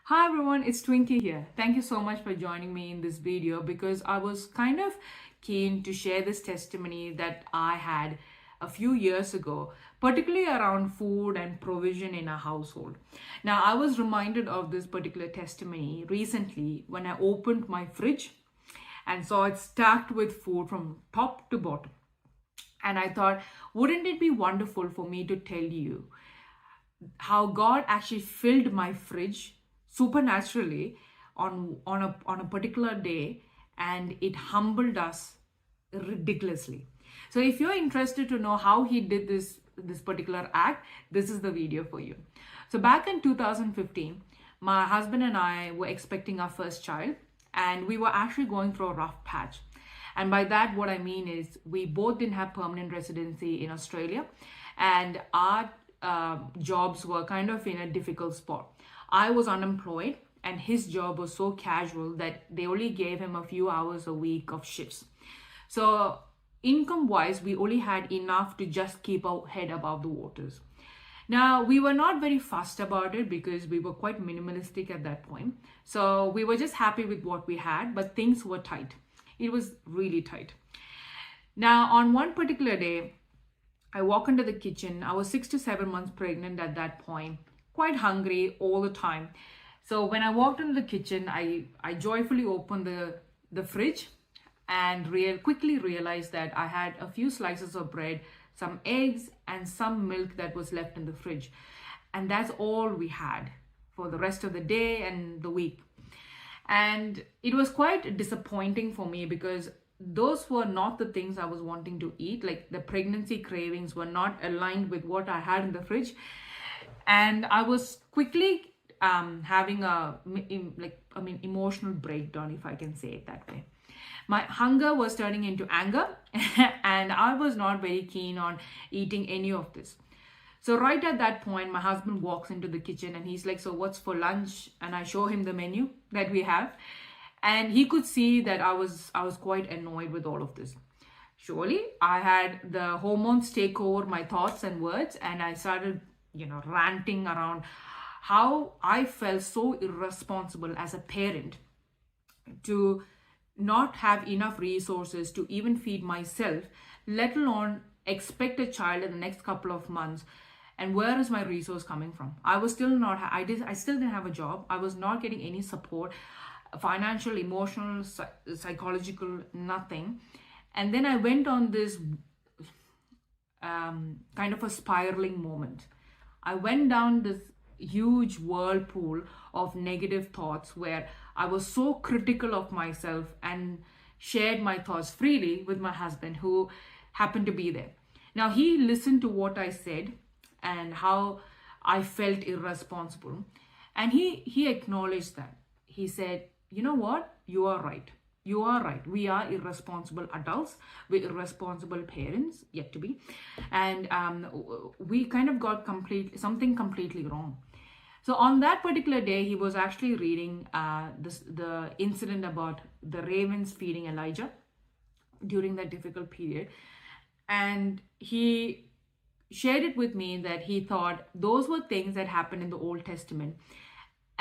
Hi everyone, it's Twinkie here. Thank you so much for joining me in this video because I was kind of keen to share this testimony that I had a few years ago, particularly around food and provision in our household. Now, I was reminded of this particular testimony recently when I opened my fridge and saw it stacked with food from top to bottom. And I thought, wouldn't it be wonderful for me to tell you how God actually filled my fridge supernaturally on a particular day, and it humbled us ridiculously. So if you're interested to know how he did this particular act, this is the video for you. So back in 2015, my husband and I were expecting our first child, and we were actually going through a rough patch. And by that, what I mean is we both didn't have permanent residency in Australia, and our jobs were kind of in a difficult spot. I was unemployed, and his job was so casual that they only gave him a few hours a week of shifts. So, income wise, we only had enough to just keep our head above the waters. Now, we were not very fussed about it because we were quite minimalistic at that point. So, we were just happy with what we had, but things were tight. It was really tight. Now, on one particular day, I walk into the kitchen. I was 6 to 7 months pregnant at that point, quite hungry all the time. So when I walked into the kitchen, I joyfully opened the fridge and quickly realized that I had a few slices of bread, some eggs, and some milk that was left in the fridge. And that's all we had for the rest of the day and the week. And it was quite disappointing for me because those were not the things I was wanting to eat. Like the pregnancy cravings were not aligned with what I had in the fridge. And I was quickly having emotional breakdown, if I can say it that way. My hunger was turning into anger, and I was not very keen on eating any of this. So right at that point, my husband walks into the kitchen and he's like, "So what's for lunch?" And I show him the menu that we have. And he could see that I was quite annoyed with all of this. Surely I had the hormones take over my thoughts and words, and I started, ranting around how I felt so irresponsible as a parent to not have enough resources to even feed myself, let alone expect a child in the next couple of months. And where is my resource coming from? I was still not, I still didn't have a job. I was not getting any support, financial, emotional, psychological, nothing. And then I went on this kind of a spiraling moment. I went down this huge whirlpool of negative thoughts where I was so critical of myself and shared my thoughts freely with my husband, who happened to be there. Now, he listened to what I said and how I felt irresponsible. And he acknowledged that. He said, "You know what? You are right. You are right. We are irresponsible adults. We're irresponsible parents, yet to be. And we kind of got something completely wrong." So on that particular day, he was actually reading the incident about the ravens feeding Elijah during that difficult period. And he shared it with me that he thought those were things that happened in the Old Testament.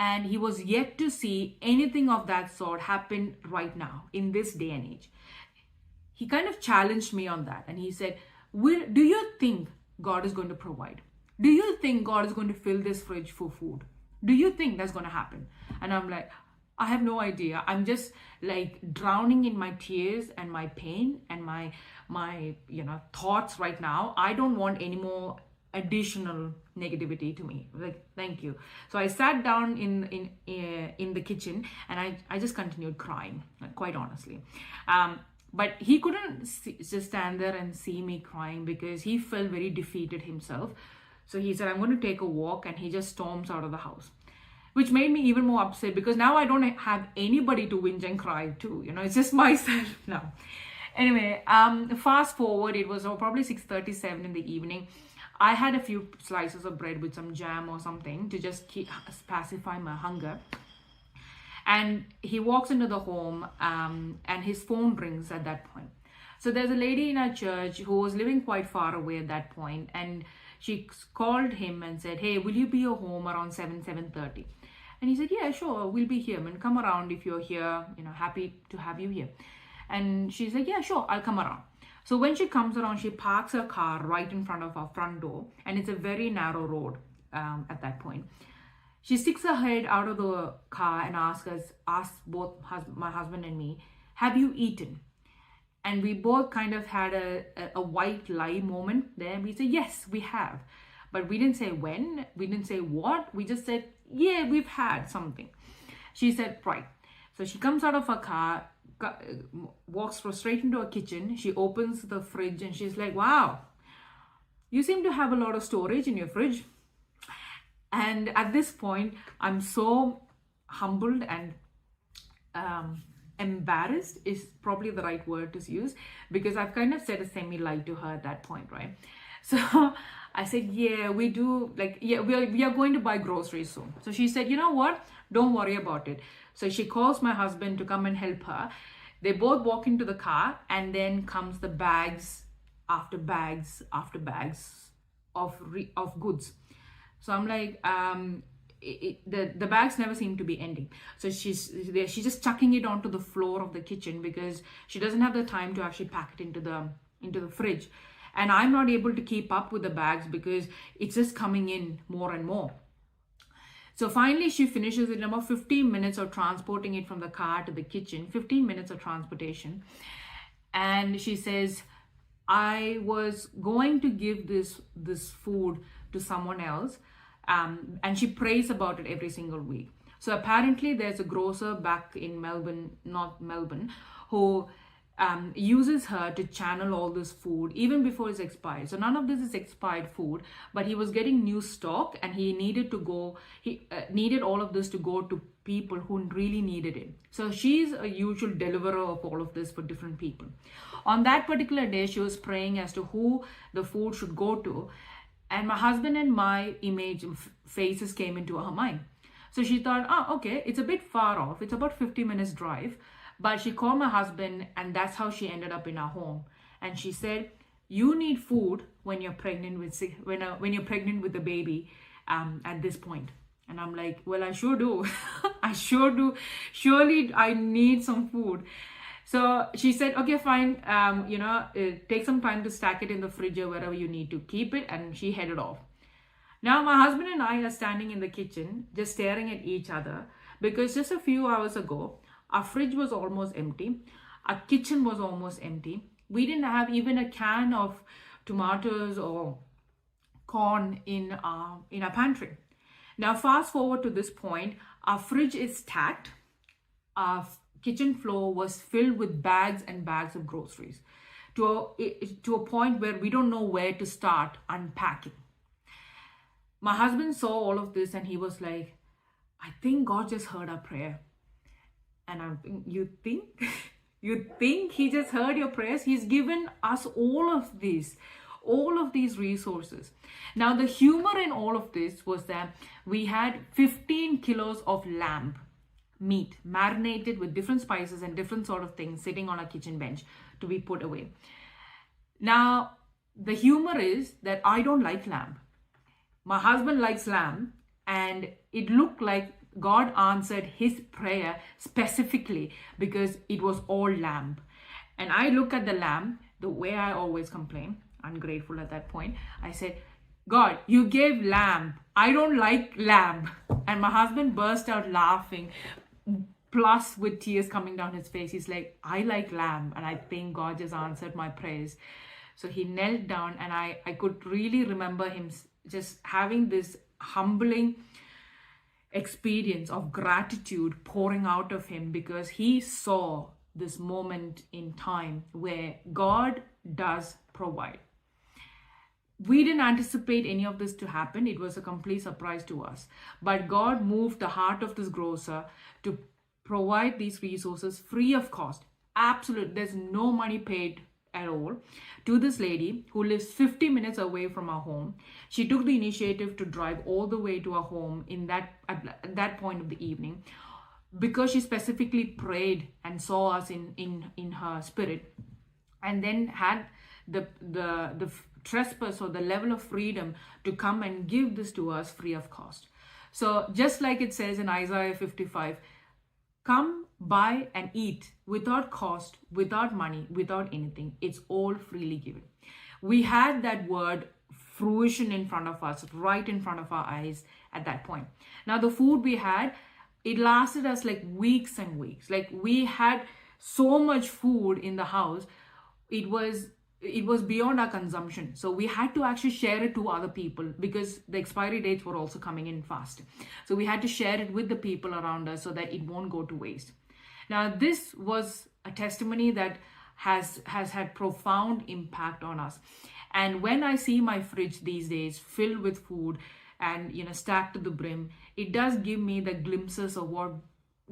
And he was yet to see anything of that sort happen right now in this day and age. He kind of challenged me on that. And he said, "Do you think God is going to provide? Do you think God is going to fill this fridge for food? Do you think that's going to happen?" And I'm like, I have no idea. I'm just like drowning in my tears and my pain and my thoughts right now. I don't want any more additional negativity to me. Like, thank you. So I sat down in the kitchen and I just continued crying, like, quite honestly. But he couldn't just stand there and see me crying because he felt very defeated himself. So he said, "I'm going to take a walk," and he just storms out of the house, which made me even more upset because now I don't have anybody to whinge and cry to. It's just myself now. Anyway, fast forward, it was probably 6:37 in the evening. I had a few slices of bread with some jam or something to just pacify my hunger. And he walks into the home, and his phone rings at that point. So there's a lady in our church who was living quite far away at that point, and she called him and said, "Hey, will you be home around 7:30? And he said, yeah, sure, we'll be here. I mean, come around if you're here, happy to have you here. And she's like, yeah, sure, I'll come around. So when she comes around, she parks her car right in front of our front door, and it's a very narrow road at that point. She sticks her head out of the car and asks both my husband and me, have you eaten? And we both kind of had a white lie moment there. We said, yes, we have. But we didn't say when, we didn't say what, we just said, yeah, we've had something. She said, right. So she comes out of her car, walks straight into her kitchen. She opens the fridge and she's like, wow, you seem to have a lot of storage in your fridge. And at this point, I'm so humbled and embarrassed is probably the right word to use, because I've kind of said a semi-lie to her at that point, right? So I said, yeah, we do, we are going to buy groceries soon. So she said, you know what? Don't worry about it. So she calls my husband to come and help her. They both walk into the car, and then comes the bags after bags after bags of goods. So I'm like, the bags never seem to be ending. So she's just chucking it onto the floor of the kitchen because she doesn't have the time to actually pack it into the fridge. And I'm not able to keep up with the bags because it's just coming in more and more. So finally she finishes it in about 15 minutes of transporting it from the car to the kitchen, 15 minutes of transportation. And she says, I was going to give this food to someone else. And she prays about it every single week. So apparently there's a grocer back in Melbourne, North Melbourne, who uses her to channel all this food even before it's expired. So none of this is expired food, but he was getting new stock, and he needed needed all of this to go to people who really needed it. So she's a usual deliverer of all of this for different people. On that particular day, she was praying as to who the food should go to, and my husband and my faces came into her mind. So she thought, okay, it's a bit far off. It's about 50 minutes drive. But she called my husband, and that's how she ended up in our home. And she said, you need food when you're pregnant when you're pregnant with the baby at this point. And I'm like, well, I sure do. I sure do. Surely I need some food. So she said, okay, fine. Take some time to stack it in the fridge or wherever you need to keep it. And she headed off. Now my husband and I are standing in the kitchen, just staring at each other, because just a few hours ago, our fridge was almost empty. Our kitchen was almost empty. We didn't have even a can of tomatoes or corn in our pantry. Now, fast forward to this point, our fridge is stacked. Our kitchen floor was filled with bags and bags of groceries to a point where we don't know where to start unpacking. My husband saw all of this and he was like, I think God just heard our prayer. And I'm thinking, you think? You think he just heard your prayers? He's given us all of these resources. Now, the humor in all of this was that we had 15 kilos of lamb meat marinated with different spices and different sort of things sitting on our kitchen bench to be put away. Now, the humor is that I don't like lamb. My husband likes lamb, and it looked like God answered his prayer specifically because it was all lamb. And I look at the lamb the way I always complain, ungrateful at that point. I said, God, you gave lamb. I don't like lamb. And my husband burst out laughing, plus with tears coming down his face. He's like, I like lamb, and I think God just answered my prayers. So he knelt down, and I could really remember him just having this humbling experience of gratitude pouring out of him, because he saw this moment in time where God does provide. We didn't anticipate any of this to happen. It was a complete surprise to us. But God moved the heart of this grocer to provide these resources free of cost. Absolutely, there's no money paid at all to this lady who lives 50 minutes away from our home. She took the initiative to drive all the way to our home at that point of the evening, because she specifically prayed and saw us in her spirit, and then had the trespass or the level of freedom to come and give this to us free of cost. So just like it says in Isaiah 55, come, buy and eat without cost, without money, without anything. It's all freely given. We had that word fruition in front of us, right in front of our eyes at that point. Now, the food we had, it lasted us like weeks and weeks. Like, we had so much food in the house, it was beyond our consumption. So we had to actually share it to other people because the expiry dates were also coming in fast. So we had to share it with the people around us so that it won't go to waste. Now, this was a testimony that has had profound impact on us. And when I see my fridge these days filled with food and stacked to the brim, it does give me the glimpses of what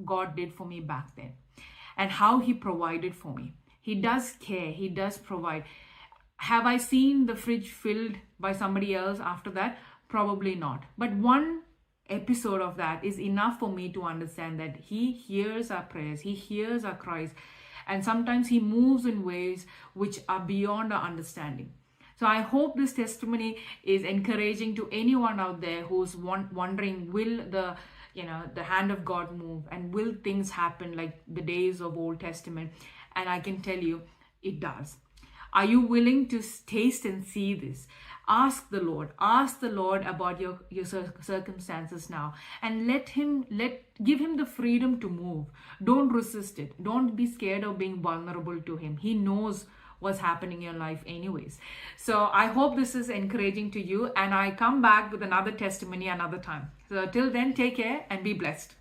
God did for me back then and how he provided for me. He does care. He does provide. Have I seen the fridge filled by somebody else after that? Probably not. But one episode of that is enough for me to understand that he hears our prayers. He hears our cries. And sometimes he moves in ways which are beyond our understanding. So I hope this testimony is encouraging to anyone out there who's wondering, will the hand of God move and will things happen like the days of Old Testament? And I can tell you, it does. Are you willing to taste and see this? Ask the Lord about your circumstances now, and give him the freedom to move. Don't resist it. Don't be scared of being vulnerable to him. He knows what's happening in your life anyways. So I hope this is encouraging to you, and I come back with another testimony another time. So till then, take care and be blessed.